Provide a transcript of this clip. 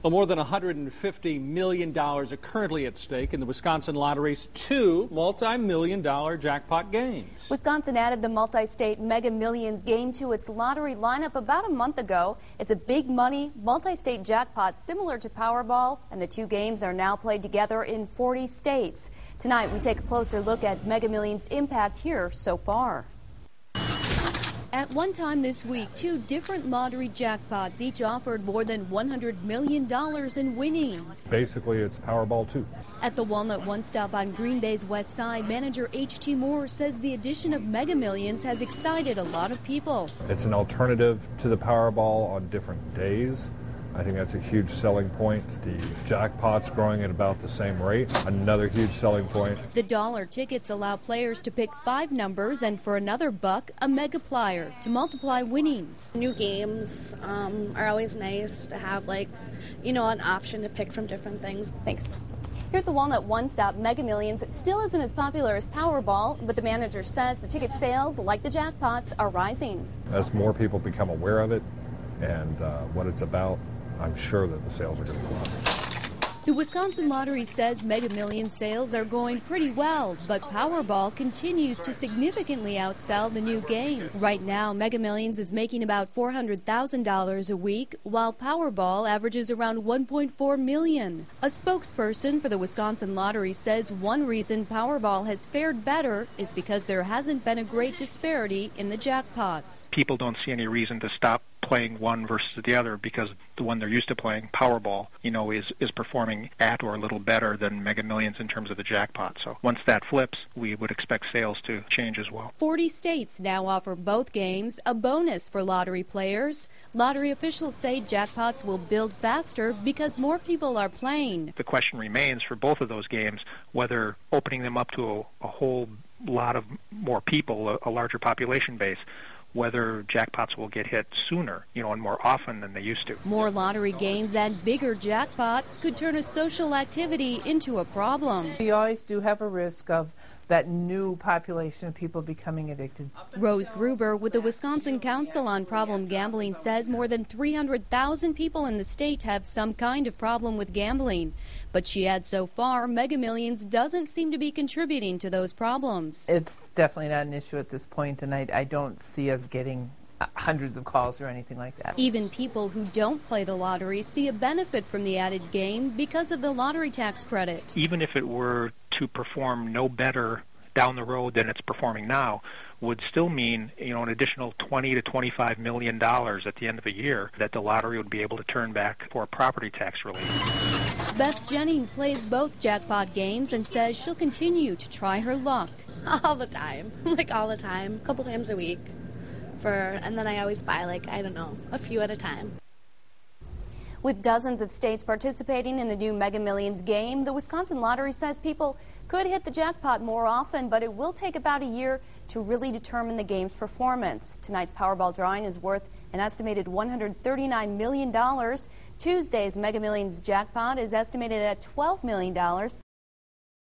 Well, more than $150 million are currently at stake in the Wisconsin Lottery's two multi-million-dollar jackpot games. Wisconsin added the multi-state Mega Millions game to its lottery lineup about a month ago. It's a big money, multi-state jackpot similar to Powerball, and the two games are now played together in 40 states. Tonight, we take a closer look at Mega Millions' impact here so far. At one time this week, two different lottery jackpots each offered more than $100 million in winnings. Basically, it's Powerball 2. At the Walnut One Stop on Green Bay's west side, manager H.T. Moore says the addition of Mega Millions has excited a lot of people. It's an alternative to the Powerball on different days. I think that's a huge selling point. The jackpot's growing at about the same rate. Another huge selling point. The dollar tickets allow players to pick 5 numbers and for another $1, a megaplier to multiply winnings. New games are always nice to have, an option to pick from different things. Thanks. Here at the Walnut One Stop, Mega Millions still isn't as popular as Powerball, but the manager says the ticket sales, like the jackpots, are rising. As more people become aware of it and what it's about, I'm sure that the sales are going to go up. The Wisconsin Lottery says Mega Millions sales are going pretty well, but Powerball continues to significantly outsell the new game. Right now, Mega Millions is making about $400,000 a week, while Powerball averages around $1.4 million. A spokesperson for the Wisconsin Lottery says one reason Powerball has fared better is because there hasn't been a great disparity in the jackpots. People don't see any reason to stop playing one versus the other because the one they're used to playing, Powerball, is performing at or a little better than Mega Millions in terms of the jackpot. So once that flips, we would expect sales to change as well. 40 states now offer both games, a bonus for lottery players. Lottery officials say jackpots will build faster because more people are playing. The question remains for both of those games whether opening them up to a whole lot of more people, a larger population base, whether jackpots will get hit sooner, and more often than they used to. More lottery games and bigger jackpots could turn a social activity into a problem. You always do have a risk of that new population of people becoming addicted. Rose Gruber with the Wisconsin Council on Problem Gambling says more than 300,000 people in the state have some kind of problem with gambling. But she adds so far, Mega Millions doesn't seem to be contributing to those problems. It's definitely not an issue at this point, and I don't see us getting hundreds of calls or anything like that. Even people who don't play the lottery see a benefit from the added game because of the lottery tax credit. Even if it were to perform no better down the road than it's performing now, would still mean, an additional $20 to $25 million at the end of the year that the lottery would be able to turn back for property tax relief. Beth Jennings plays both jackpot games and says she'll continue to try her luck. All the time, all the time, a couple times a week. And then I always buy, a few at a time. With dozens of states participating in the new Mega Millions game, the Wisconsin Lottery says people could hit the jackpot more often, but it will take about a year to really determine the game's performance. Tonight's Powerball drawing is worth an estimated $139 million. Tuesday's Mega Millions jackpot is estimated at $12 million.